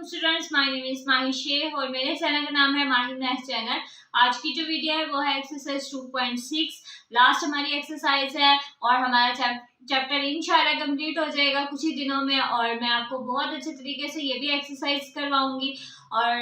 Students, my name is माही शेख और मेरे channel का नाम है माही मैथ चैनल। आज की जो वीडियो है वो है एक्सरसाइज 2.6। लास्ट हमारी एक्सरसाइज है और हमारा चैप्टर इंशाल्लाह कंप्लीट हो जाएगा कुछ ही दिनों में। और मैं आपको बहुत अच्छे तरीके से ये भी एक्सरसाइज करवाऊंगी और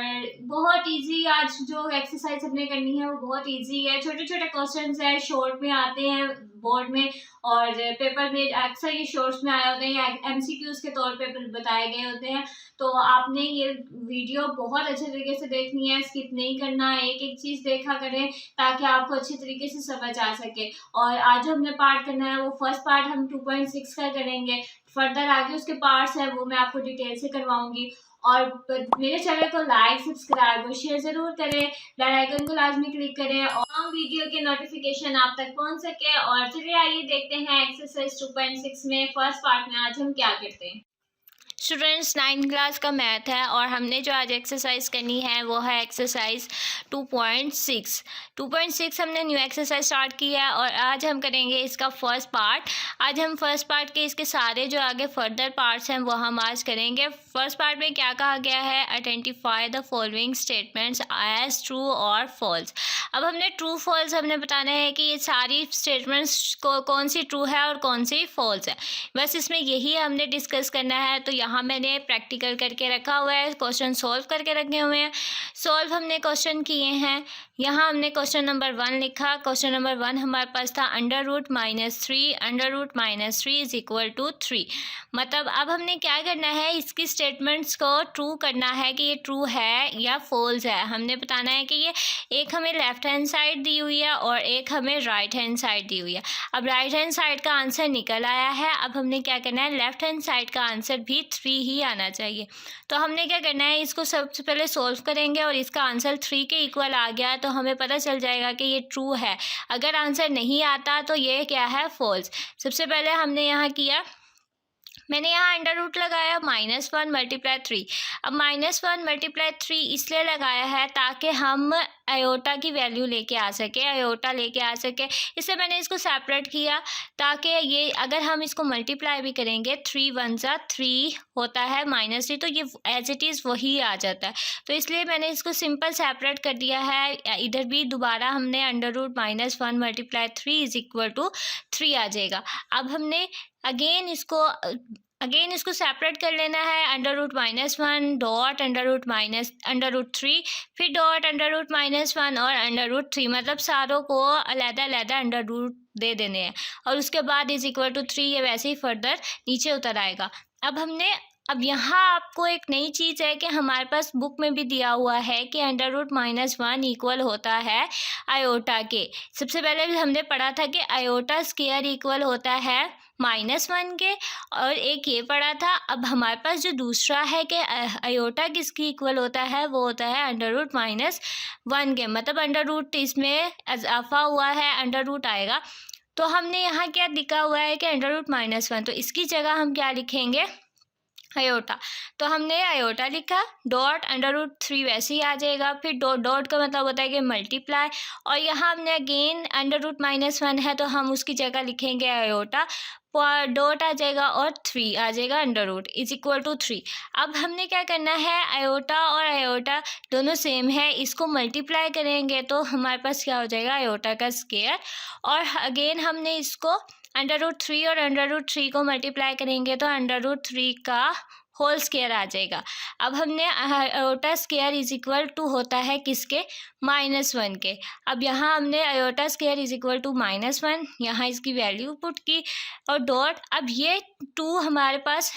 बहुत इजी आज जो एक्सरसाइज हमने करनी है वो बहुत इजी है। छोटे छोटे क्वेश्चंस है, शॉर्ट में आते हैं बोर्ड में और पेपर में अक्सर ये शॉर्ट्स में आए होते हैं, एमसीक्यूज के तौर पे बताए गए होते हैं। तो आपने ये वीडियो बहुत अच्छे तरीके से देखनी है, स्किप नहीं करना है, एक एक चीज देखा करें ताकि आपको अच्छे तरीके से समझ आ सके। और आज जो हमने पार्ट करना है वो फर्स्ट पार्ट हम 2.6 का करेंगे। फर्दर आगे उसके पार्ट्स हैं वो मैं आपको डिटेल से करवाऊंगी। और मेरे चैनल को लाइक, सब्सक्राइब और शेयर जरूर करें, बेल आइकन को लाजमी क्लिक करें और वीडियो के नोटिफिकेशन आप तक पहुंच सके। और चलिए आइए देखते हैं एक्सरसाइज 2.6 में फर्स्ट पार्ट में आज हम क्या करते हैं। स्टूडेंट्स 9th क्लास का मैथ है और हमने जो आज एक्सरसाइज करनी है वो है एक्सरसाइज 2.6। 2.6 हमने न्यू एक्सरसाइज स्टार्ट की है और आज हम करेंगे इसका फर्स्ट पार्ट। आज हम फर्स्ट पार्ट के इसके सारे जो आगे फर्दर पार्ट्स हैं वो हम आज करेंगे। फर्स्ट पार्ट में क्या कहा गया है, identify the following statements as true और फॉल्स। अब हमने ट्रू फॉल्स हमने बताना है कि ये सारी स्टेटमेंट्स को कौन सी ट्रू है और कौन सी फॉल्स है, बस इसमें यही हमने डिस्कस करना है। तो यहाँ मैंने प्रैक्टिकल करके रखा हुआ है, क्वेश्चन सॉल्व करके रखे हुए हैं। सॉल्व हमने क्वेश्चन किए हैं। यहाँ हमने क्वेश्चन नंबर 1 लिखा। क्वेश्चन नंबर 1 हमारे पास था √-3 इज इक्वल टू 3। मतलब अब हमने क्या करना है, इसकी स्टेटमेंट्स को ट्रू करना है कि ये ट्रू है या फॉल्स है। हमने बताना है कि ये एक हमें लेफ्ट हैंड साइड दी हुई है और एक हमें राइट हैंड साइड दी हुई है। अब राइट हैंड साइड का आंसर निकल आया है। अब हमने क्या करना है, लेफ्ट हैंड साइड का आंसर भी 3 ही आना चाहिए। तो हमने क्या करना है, इसको सबसे पहले सोल्व करेंगे और इसका आंसर 3 के इक्वल आ गया तो हमें पता चल जाएगा कि ये ट्रू है। अगर आंसर नहीं आता तो ये क्या है, फॉल्स। सबसे पहले हमने यहाँ किया, मैंने यहाँ अंडर रूट लगाया -1 × 3। अब -1 × 3 इसलिए लगाया है ताकि हम आयोटा की वैल्यू लेके आ सके, आयोटा लेके आ सके। इससे मैंने इसको सेपरेट किया ताकि ये अगर हम इसको मल्टीप्लाई भी करेंगे 3 × 1 = 3 होता है -3, तो ये एज इट इज़ वही आ जाता है। तो इसलिए मैंने इसको सिंपल सेपरेट कर दिया है। इधर भी दोबारा हमने under root -1 × 3 is equal to 3 आ जाएगा। अब हमने अगेन इसको सेपरेट कर लेना है। Under root -1 dot under root 3 फिर डॉट अंडर रूट -1 और अंडर रूट 3, मतलब सारों को अलग-अलग अंडर रूट दे देने हैं और उसके बाद इज इक्वल टू 3 ये वैसे ही फर्दर नीचे उतर आएगा। अब यहाँ आपको एक नई चीज़ है कि हमारे पास बुक में भी दिया हुआ है कि अंडर रूट -1 इक्वल होता है आयोटा के। सबसे पहले भी हमने पढ़ा था कि आयोटा स्क्वायर इक्वल होता है -1 के, और एक ये पढ़ा था। अब हमारे पास जो दूसरा है कि आयोटा किसकी इक्वल होता है, वो होता है अंडर रूट -1 के, मतलब अंडर रूट इसमें इजाफा हुआ है, अंडर रूट आएगा। तो हमने यहाँ क्या लिखा हुआ है कि अंडर रूट -1, तो इसकी जगह हम क्या लिखेंगे, आयोटा। तो हमने आयोटा लिखा, डॉट अंडर रूट 3 वैसे ही आ जाएगा। फिर डॉट का मतलब होता है कि मल्टीप्लाई, और यहाँ हमने अगेन अंडर रूट -1 है तो हम उसकी जगह लिखेंगे आयोटा, डॉट आ जाएगा और 3 आ जाएगा, under root is equal to 3। अब हमने क्या करना है, आयोटा और आयोटा दोनों सेम है, इसको मल्टीप्लाई करेंगे तो हमारे पास क्या हो जाएगा, आयोटा का स्क्वायर। और अगेन हमने इसको अंडर रूट 3 और अंडर रूट 3 को मल्टीप्लाई करेंगे तो अंडर रूट 3 का होल स्क्वायर आ जाएगा। अब हमने iota square is equal to होता है किसके, -1 के। अब यहाँ हमने iota square is equal to -1, यहाँ इसकी वैल्यू पुट की और डॉट। अब ये 2 हमारे पास,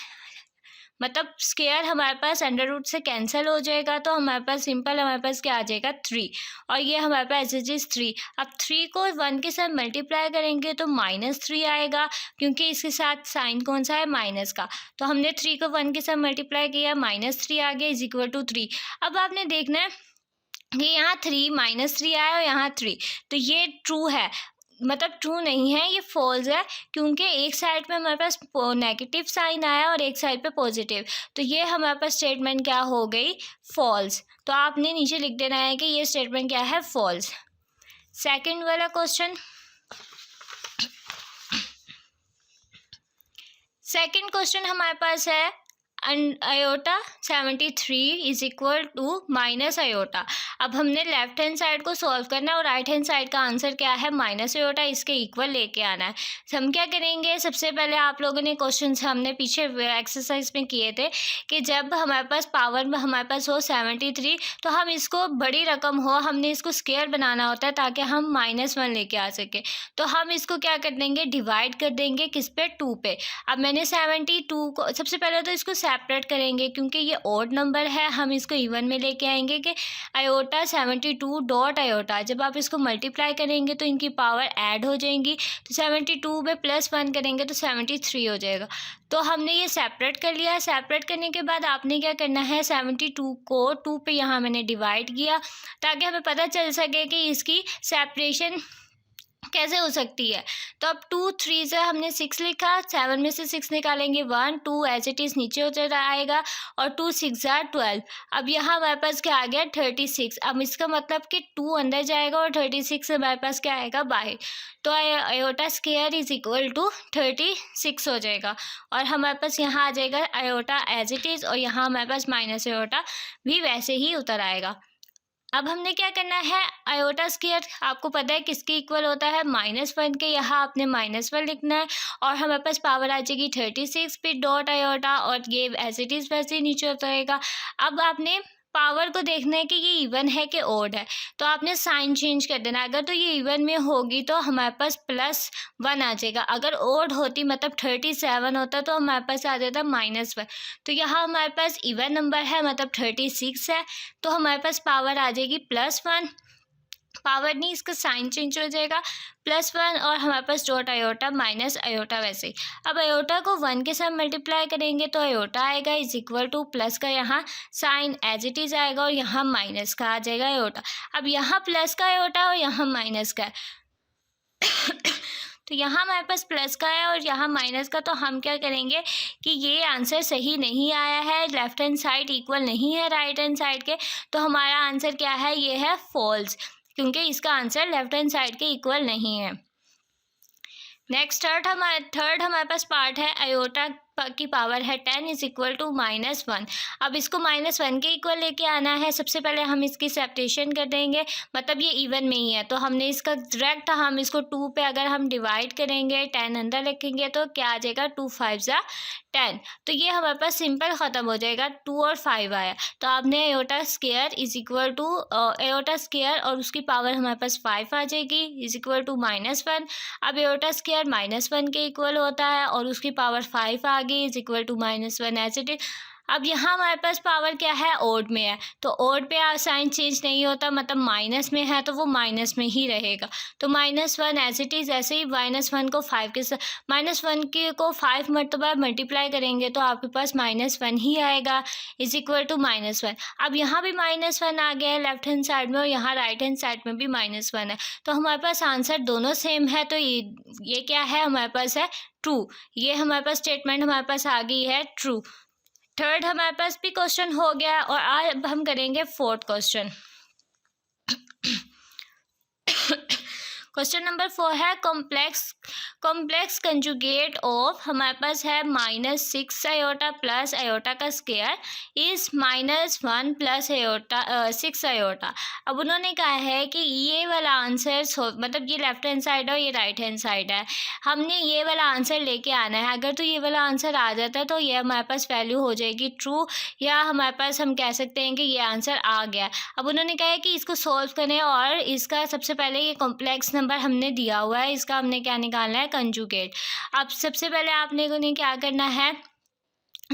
मतलब स्क्वायर हमारे पास अंडर रूट से कैंसिल हो जाएगा तो हमारे पास सिंपल हमारे पास क्या आ जाएगा, 3, और ये हमारे पास एज इट इज 3। अब 3 को 1 के साथ मल्टीप्लाई करेंगे तो -3 आएगा, क्योंकि इसके साथ साइन कौन सा है, माइनस का। तो हमने 3 को 1 के साथ मल्टीप्लाई किया, -3 आ गया इज इक्वल टू 3। अब आपने देखना है कि यहाँ 3 -3 आया और यहाँ 3, तो ये ट्रू है, मतलब ट्रू नहीं है, ये फॉल्स है, क्योंकि एक साइड पे हमारे पास नेगेटिव साइन आया और एक साइड पे पॉजिटिव, तो ये हमारे पास स्टेटमेंट क्या हो गई, फॉल्स। तो आपने नीचे लिख देना है कि ये स्टेटमेंट क्या है, फॉल्स। सेकंड वाला क्वेश्चन, सेकंड क्वेश्चन हमारे पास है iota 73 is equal to minus iota. अब हमने लेफ्ट हैंड साइड को सॉल्व करना है और राइट हैंड साइड का आंसर क्या है, माइनस आयोटा, इसके इक्वल लेके आना है। तो हम क्या करेंगे, सबसे पहले आप लोगों ने क्वेश्चन हमने पीछे एक्सरसाइज में किए थे कि जब हमारे पास पावर में हमारे पास हो 73 तो हम इसको बड़ी रकम हो, हमने इसको स्क्वायर बनाना होता है ताकि हम -1 लेके आ सके। तो हम इसको क्या कर देंगे, डिवाइड कर देंगे किस पे, 2 पे। अब मैंने 72 को सबसे पहले तो इसको सेपरेट करेंगे क्योंकि ये ऑड नंबर है, हम इसको इवन में लेके आएंगे कि आयोटा 72 डॉट आयोटा। जब आप इसको मल्टीप्लाई करेंगे तो इनकी पावर ऐड हो जाएंगी, तो 72 में +1 करेंगे तो 73 हो जाएगा। तो हमने ये सेपरेट कर लिया है। सेपरेट करने के बाद आपने क्या करना है, 72 को 2 पे यहाँ मैंने डिवाइड किया ताकि हमें पता चल सके कि इसकी सेपरेशन कैसे हो सकती है। तो अब 2 3 से हमने 6 लिखा, 7 में से 6 निकालेंगे 1 2 एज इट इज़ नीचे उतर आएगा और 2 6 12। अब यहाँ हमारे पास क्या आ गया, 36। अब इसका मतलब कि 2 अंदर जाएगा और 36 हमारे पास क्या आएगा, बाहर। तो iota square is equal to 36 हो जाएगा और हमारे पास यहाँ आ जाएगा आयोटा एज इट इज़ और यहाँ हमारे पास माइनस आयोटा भी वैसे ही उतर आएगा। अब हमने क्या करना है, आयोटा स्क्वायर आपको पता है किसके इक्वल होता है, -1 के। यहाँ आपने -1 लिखना है और हमारे पास पावर आ जाएगी 36 पे डॉट आयोटा और ये एज इट इज़ वैसे ही नीचे उतरेगा। अब आपने पावर को देखना है कि ये इवन है कि ओड है, तो आपने साइन चेंज कर देना। अगर तो ये इवन में होगी तो हमारे पास +1 आ जाएगा, अगर ओड होती मतलब 37 होता तो हमारे पास आ जाता -1। तो यहाँ हमारे पास इवन नंबर है मतलब 36 है, तो हमारे पास पावर आ जाएगी +1। पावर नहीं, इसका साइन चेंज हो जाएगा, +1 और हमारे पास डॉट आयोटा माइनस आयोटा वैसे ही। अब आयोटा को 1 के साथ मल्टीप्लाई करेंगे तो आयोटा आएगा इज इक्वल टू प्लस का यहाँ साइन एज इट इज़ आएगा और यहाँ माइनस का आ जाएगा आयोटा। अब यहाँ प्लस का आयोटा और यहाँ माइनस का है तो यहाँ हमारे पास प्लस का है और यहाँ माइनस का, तो हम क्या करेंगे कि ये आंसर सही नहीं आया है, लेफ्ट हैंड साइड इक्वल नहीं है राइट हैंड साइड के, तो हमारा आंसर क्या है, ये है फॉल्स, क्योंकि इसका आंसर लेफ्ट हैंड साइड के इक्वल नहीं है। नेक्स्ट थर्ड हमारे पास पार्ट है, आयोटा की पावर है 10 इज इक्वल टू -1। अब इसको -1 के इक्वल लेके आना है। सबसे पहले हम इसकी सेपरेशन कर देंगे, मतलब ये इवन में ही है तो हमने इसका डायरेक्ट हम इसको 2 पे अगर हम डिवाइड करेंगे 10 अंदर रखेंगे तो क्या आ जाएगा, 2 5 जा 10। तो ये हमारे पास सिंपल ख़त्म हो जाएगा, 2 और 5 आया। तो आपने iota square is equal to iota square और उसकी पावर हमारे पास 5 आ जाएगी इज इक्वल टू -1। अब आयोटा स्क्वायर -1 के इक्वल होता है और उसकी पावर 5 आ गई is equal to -1 as it is. अब यहाँ हमारे पास पावर क्या है, ओड में है, तो ओड पे साइन चेंज नहीं होता, मतलब माइनस में है तो वो माइनस में ही रहेगा। तो -1 एज इट इज़, ऐसे ही -1 को 5 के साथ -1 के को 5 मरतबा मल्टीप्लाई करेंगे तो आपके पास -1 ही आएगा इज इक्वल टू -1। अब यहाँ भी -1 आ गया है लेफ्ट हैंड साइड में और यहाँ राइट हैंड साइड में भी -1 है, तो हमारे पास आंसर दोनों सेम है। तो ये क्या है, हमारे पास है ट्रू। ये हमारे पास स्टेटमेंट हमारे पास आ गई है ट्रू। थर्ड हमारे पास भी क्वेश्चन हो गया और आज हम करेंगे फोर्थ क्वेश्चन। क्वेश्चन नंबर 4 है कॉम्प्लेक्स कंजुगेट ऑफ, हमारे पास है -6 आयोटा प्लस आयोटा का square is -1 plus iota 6 iota. अब उन्होंने कहा है कि ये वाला आंसर मतलब ये लेफ्ट हैंड साइड है और ये राइट हैंड साइड है, हमने ये वाला आंसर लेके आना है। अगर तो ये वाला आंसर आ जाता है तो ये हमारे पास वैल्यू हो जाएगी ट्रू, या हमारे पास हम कह सकते हैं कि ये आंसर आ गया। अब उन्होंने कहा है कि इसको सॉल्व करें और इसका सबसे पहले ये कॉम्प्लेक्स नंबर हमने दिया हुआ है, इसका हमने क्या निकालना है, कंजुगेट। अब सबसे पहले आपने उन्हें क्या करना है,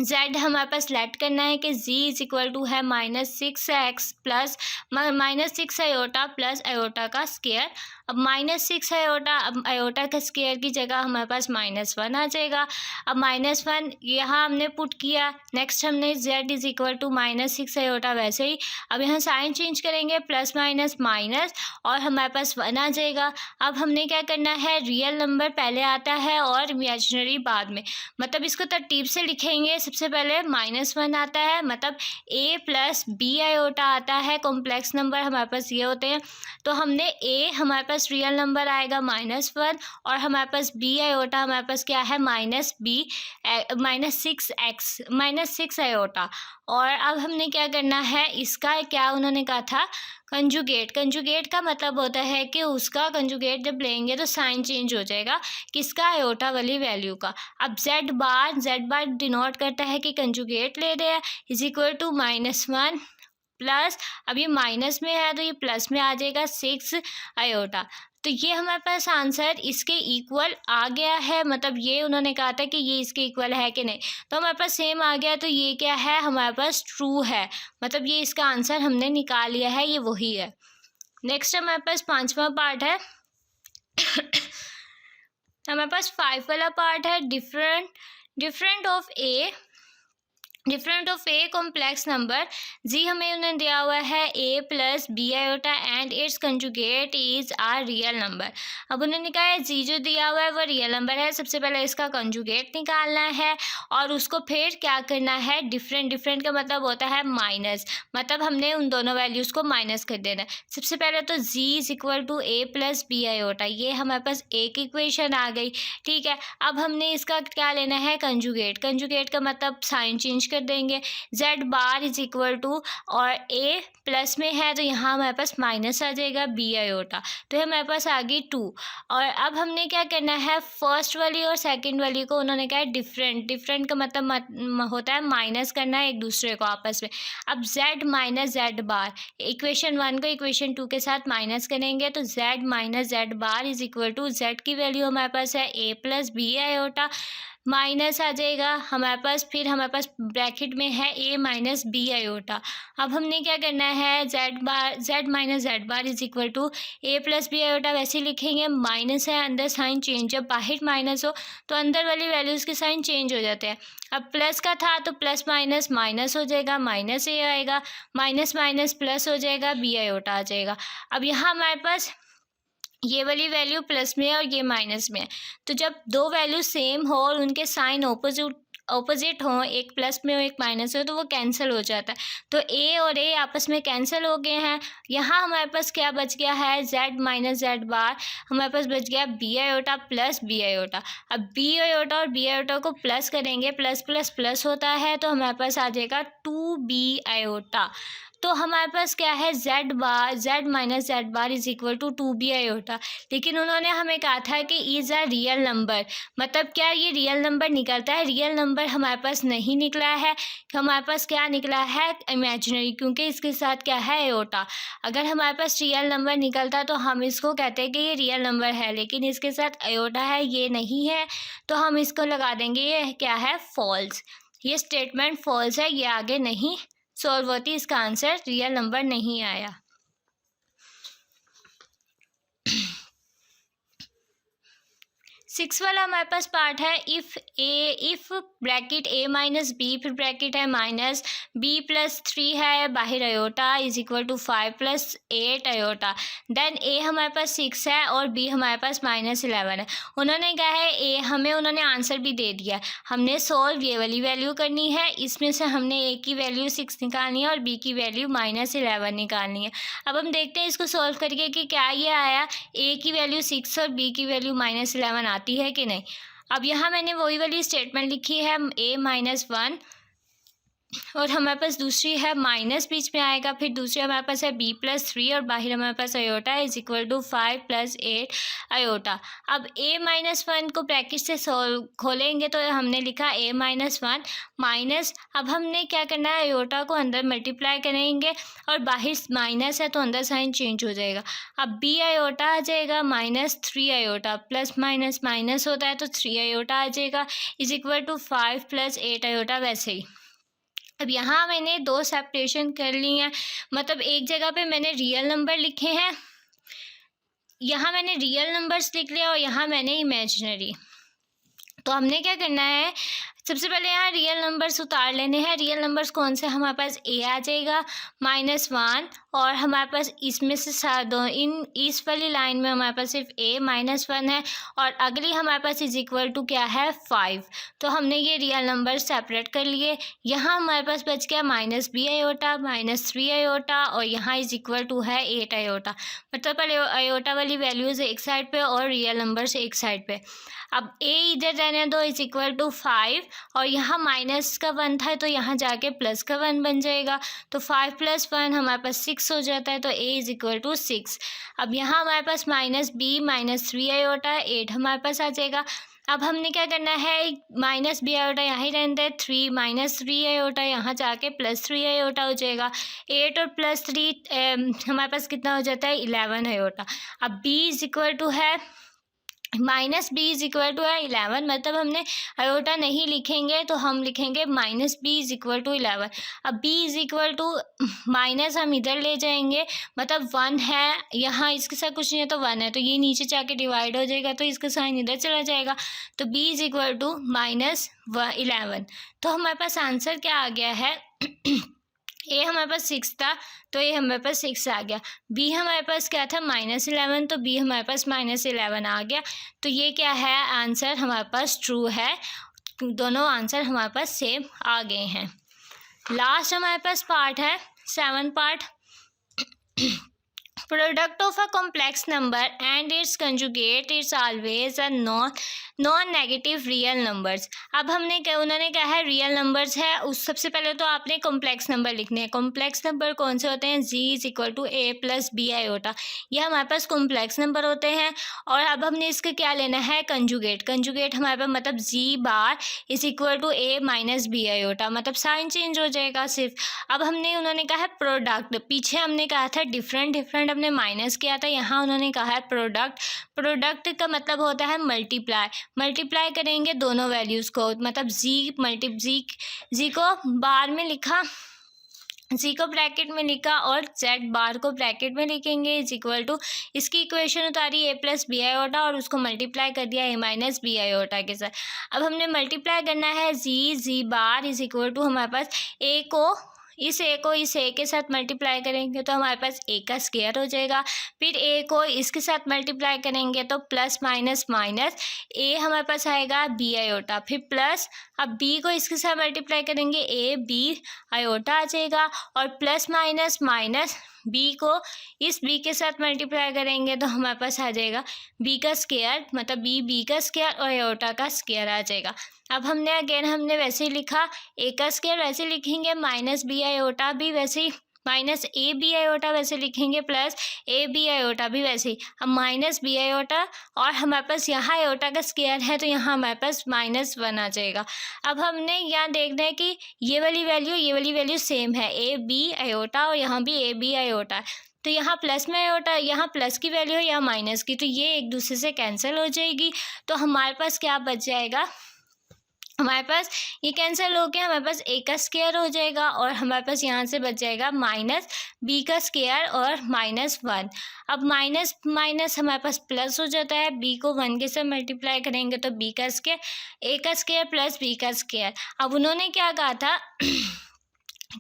z हमारे पास लेट करना है कि z इज इक्वल टू है -6x plus -6 iota plus iota का स्क्वायर। अब -6 आयोटा, अब आयोटा का स्क्वायर की जगह हमारे पास -1 आ जाएगा। अब -1 यहाँ हमने पुट किया, नेक्स्ट हमने z is equal to -6 iota वैसे ही। अब यहाँ साइन चेंज करेंगे प्लस माइनस माइनस और हमारे पास 1 आ जाएगा। अब हमने क्या करना है, रियल नंबर पहले आता है और इमेजिनरी बाद में, मतलब इसको तरतीब से लिखेंगे। सबसे पहले -1 आता है, मतलब a प्लस b आयोटा आता है, कॉम्प्लेक्स नंबर हमारे पास ये होते हैं। तो हमने a हमारे पास पास रियल नंबर आएगा -1 और हमारे पास b आयोटा हमारे पास क्या है -6 आयोटा। और अब हमने क्या करना है, इसका क्या उन्होंने कहा था कंजुगेट। कंजुगेट का मतलब होता है कि उसका कंजुगेट जब लेंगे तो साइन चेंज हो जाएगा, किसका, आयोटा वाली वैल्यू का। अब z बार डिनोट करता है कि कंजुगेट ले रहे हैं, इज इक्वल टू -1 प्लस, अब ये माइनस में है तो ये प्लस में आ जाएगा 6 आयोटा। तो ये हमारे पास आंसर इसके इक्वल आ गया है, मतलब ये उन्होंने कहा था कि ये इसके इक्वल है कि नहीं, तो हमारे पास सेम आ गया। तो ये क्या है, हमारे पास ट्रू है, मतलब ये इसका आंसर हमने निकाल लिया है, ये वही है। नेक्स्ट हमारे पास 5वां पार्ट है हमारे पास 5 वाला पार्ट है, different of a complex number. Z हमें उन्हें दिया हुआ है a plus B iota and its conjugate is are real number. अब उन्होंने कहा है जी जो दिया हुआ है वो रियल नंबर है, सबसे पहले इसका कंजुगेट निकालना है और उसको फिर क्या करना है, डिफरेंट का मतलब होता है माइनस, मतलब हमने उन दोनों वैल्यूज़ को माइनस कर देना है। सबसे पहले तो z is equal to a plus B iota, ये हमारे पास एक इक्वेशन आ गई, ठीक है। अब हमने इसका क्या लेना है, कंजुगेट का मतलब साइन चेंज कर देंगे, z bar is equal to, और a प्लस में है तो यहाँ हमारे पास माइनस आ जाएगा b आयोटा, तो हमारे पास आ गई 2। और अब हमने क्या करना है, फर्स्ट वाली और सेकंड वाली को उन्होंने कहा है डिफरेंट का मतलब होता है माइनस करना है एक दूसरे को आपस में। अब z माइनस जेड बार, इक्वेशन 1 को इक्वेशन 2 के साथ माइनस करेंगे तो z minus z bar is equal to, z की वैल्यू हमारे पास है a plus B iota, minus आ जाएगा हमारे पास, फिर हमारे पास ब्रैकेट में है a माइनस बी आयोटा। अब हमने क्या करना है, z minus z bar is equal to a plus B iota, वैसे लिखेंगे, माइनस है अंदर साइन चेंज, जब बाहर माइनस हो तो अंदर वाली वैल्यूज़ के साइन चेंज हो जाते हैं। अब प्लस का था तो प्लस माइनस हो जाएगा, माइनस a आएगा, माइनस प्लस हो जाएगा, b आयोटा आ जाएगा। अब यहाँ हमारे पास ये वाली वैल्यू प्लस में है और ये माइनस में है, तो जब दो वैल्यू सेम हो और उनके साइन ऑपोजिट हो, एक प्लस में हो एक माइनस हो, तो वो कैंसिल हो जाता है। तो a और a आपस में कैंसिल हो गए हैं। यहाँ हमारे पास क्या बच गया है, z माइनस जेड बार, हमारे पास बच गया b iota plus b iota. अब b आयोटा और b आयोटा को प्लस करेंगे, प्लस होता है तो हमारे पास आ जाएगा 2b आयोटा। तो हमारे पास क्या है, z minus z bar is equal to 2b iota. लेकिन उन्होंने हमें कहा था कि इज़ अ रियल नंबर, मतलब क्या ये रियल नंबर निकलता है, रियल नंबर हमारे पास नहीं निकला है, हमारे पास क्या निकला है, इमेजिनरी, क्योंकि इसके साथ क्या है, आयोटा। अगर हमारे पास रियल नंबर निकलता तो हम इसको कहते हैं कि ये रियल नंबर है, लेकिन इसके साथ आयोटा है, ये नहीं है, तो हम इसको लगा देंगे ये क्या है, फॉल्स। ये स्टेटमेंट फॉल्स है, ये आगे नहीं सॉल्व होती, इसका आंसर रियल नंबर नहीं आया। 6 वाला हमारे पास पार्ट है, if bracket a minus B, फिर ब्रैकेट है माइनस b प्लस 3 है, बाहर iota is equal to 5 plus 8 iota, then a हमारे पास 6 है और b हमारे पास -11 है। उन्होंने कहा है a, हमें उन्होंने आंसर भी दे दिया, हमने सॉल्व ये वाली वैल्यू करनी है, इसमें से हमने a की वैल्यू 6 निकालनी है और b की वैल्यू -11 निकालनी है। अब हम देखते हैं इसको सॉल्व करके कि क्या ये आया, a की वैल्यू 6 और b की वैल्यू -11 आती है कि नहीं। अब यहाँ मैंने वही वाली स्टेटमेंट लिखी है, a-1 और हमारे पास दूसरी है माइनस बीच में आएगा, फिर दूसरी हमारे पास है b प्लस 3 और बाहर हमारे पास iota is equal to 5 plus 8 iota. अब a-1 को ब्रैकेट से खोलेंगे तो हमने लिखा a-1 माइनस, अब हमने क्या करना है, आयोटा को अंदर मल्टीप्लाई करेंगे और बाहर माइनस है तो अंदर साइन चेंज हो जाएगा। अब b आयोटा आ जाएगा -3 आयोटा, प्लस माइनस माइनस होता है तो 3 आयोटा आ जाएगा is equal to 5 plus 8 iota, वैसे ही। अब यहाँ मैंने दो सेपरेशन कर ली हैं, मतलब एक जगह पे मैंने रियल नंबर लिखे हैं, यहाँ मैंने रियल नंबर्स लिख लिया और यहाँ मैंने इमेजिनरी। तो हमने क्या करना है, सबसे पहले यहाँ रियल नंबर्स उतार लेने हैं। रियल नंबर्स कौन से, हमारे पास a आ जाएगा -1, और हमारे पास इसमें से इस वाली लाइन में हमारे पास सिर्फ a -1 है, और अगली हमारे पास इज इक्वल टू क्या है 5। तो हमने ये रियल नंबर सेपरेट कर लिए। यहाँ हमारे पास बच गया -b आयोटा, -3 आयोटा, और यहाँ इज इक्वल टू है 8 आयोटा। मतलब पहले आयोटा वाली वैल्यूज़ एक साइड पे और रियल नंबर्स एक साइड पे। अब a इधर रहने दो, इज इक्वल टू 5, और यहाँ माइनस का 1 था तो यहाँ जाके प्लस का 1 बन जाएगा। तो 5 + 1 हमारे पास 6 हो जाता है, तो a इज इक्वल टू 6। अब यहाँ हमारे पास -b -3 आयोटा 8 हमारे पास आ जाएगा। अब हमने क्या करना है, -b आयोटा यहाँ ही रहने दें, 3 -3 आयोटा यहाँ जाके +3 आयोटा हो जाएगा। 8 और +3 हमारे पास कितना हो जाता है 11 आयोटा। अब b इज इक्वल टू है -b इज इक्वल टू है 11, मतलब हमने आयोटा नहीं लिखेंगे तो हम लिखेंगे -b इज इक्वल टू 11। अब b is equal to minus हम इधर ले जाएंगे, मतलब 1 है यहाँ, इसके साथ कुछ नहीं है तो 1 है, तो ये नीचे जाके डिवाइड हो जाएगा तो इसका साइन इधर चला जाएगा। तो b इज इक्वल टू -11। तो हमारे पास आंसर क्या आ गया है a हमारे पास 6 था तो a हमारे पास 6 आ गया। b हमारे पास क्या था -11, तो b हमारे पास -11 आ गया। तो ये क्या है, आंसर हमारे पास ट्रू है। दोनों आंसर हमारे पास सेम आ गए हैं। लास्ट हमारे पास पार्ट है 7 part. Product of a complex number and its conjugate it's always a non negative real numbers. अब हमने क्या, उन्होंने कहा है रियल नंबर्स है, उस सबसे पहले तो आपने कॉम्प्लेक्स नंबर लिखने हैं। कॉम्प्लेक्स नंबर कौन से होते हैं, g is equal to a + b iota, ये हमारे पास कॉम्प्लेक्स नंबर होते हैं। और अब हमने इसका क्या लेना है, कंजुगेट। कंजुगेट हमारे पास मतलब g bar is equal to a - b iota, मतलब साइन चेंज हो जाएगा सिर्फ। अब हमने, उन्होंने कहा है प्रोडक्ट, पीछे हमने कहा था डिफरेंट हमने माइनस किया था, यहाँ उन्होंने कहा है प्रोडक्ट। प्रोडक्ट का मतलब होता है मल्टीप्लाई करेंगे दोनों वैल्यूज़ को, मतलब जी को बार में लिखा, जी को ब्रैकेट में लिखा और z बार को ब्रैकेट में लिखेंगे इज इक्वल टू, इसकी इक्वेशन उतारी a + b आयोटा और उसको मल्टीप्लाई कर दिया a - b आयोटा के साथ। अब हमने मल्टीप्लाई करना है जी बार इज इक्वल टू, हमारे पास इस a के साथ मल्टीप्लाई करेंगे तो हमारे पास a का स्क्वायर हो जाएगा। फिर a को इसके साथ मल्टीप्लाई करेंगे तो प्लस माइनस a हमारे पास आएगा b आयोटा, फिर प्लस, अब b को इसके साथ मल्टीप्लाई करेंगे a b आयोटा आ जाएगा, और प्लस माइनस b को इस b के साथ मल्टीप्लाई करेंगे तो हमारे पास आ जाएगा b का स्क्वायर, मतलब b का स्क्वायर और आयोटा का स्क्वायर आ जाएगा। अब हमने वैसे ही लिखा, a का स्क्वायर वैसे लिखेंगे, -b आयोटा भी वैसे ही, -ab आयोटा वैसे लिखेंगे, प्लस ab आयोटा भी वैसे ही। अब -b आयोटा और हमारे पास यहाँ आयोटा का स्क्वायर है तो यहाँ हमारे पास -1 आ जाएगा। अब हमने यहाँ देखना है कि ये वाली वैल्यू सेम है, ab आयोटा और यहाँ भी ab आयोटा, तो यहाँ प्लस में आयोटा, यहाँ प्लस की वैल्यू है, यहाँ माइनस की, तो ये एक दूसरे से कैंसिल हो जाएगी। तो हमारे पास क्या बच जाएगा, हमारे पास ये कैंसिल हो गया, हमारे पास a का स्क्वायर हो जाएगा और हमारे पास यहाँ से बच जाएगा -b का स्क्वायर और -1। अब माइनस हमारे पास प्लस हो जाता है, b को 1 के साथ मल्टीप्लाई करेंगे तो b का स्क्वायर, a का स्क्वायर प्लस b का स्क्वायर। अब उन्होंने क्या कहा था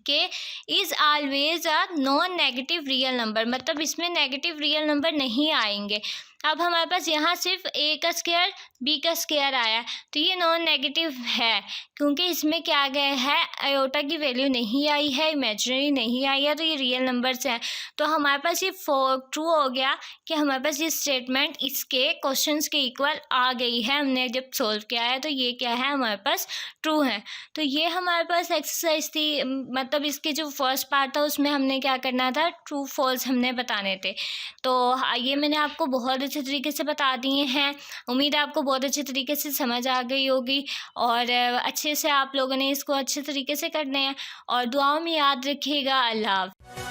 कि is always a non negative real number, मतलब इसमें नेगेटिव रियल नंबर नहीं आएंगे। अब हमारे पास यहाँ सिर्फ a का स्क्वायर b का स्क्वायर आया है तो ये नॉन नेगेटिव है, क्योंकि इसमें क्या गया है, आयोटा की वैल्यू नहीं आई है, इमेजिनरी नहीं आई है, तो ये रियल नंबर्स हैं। तो हमारे पास ये ट्रू हो गया कि हमारे पास ये स्टेटमेंट इसके क्वेश्चंस के इक्वल आ गई है, हमने जब सोल्व किया है तो ये क्या है, हमारे पास ट्रू है। तो ये हमारे पास एक्सरसाइज थी, मतलब इसके जो फर्स्ट पार्ट था उसमें हमने क्या करना था, ट्रू फॉल्स हमने बताने थे। तो ये मैंने आपको बहुत अच्छे तरीके से बता दिए हैं, उम्मीद है आपको बहुत अच्छे तरीके से समझ आ गई होगी और अच्छे से आप लोगों ने इसको अच्छे तरीके से करने हैं, और दुआओं में याद रखिएगा। अल्लाह हाफ़िज़।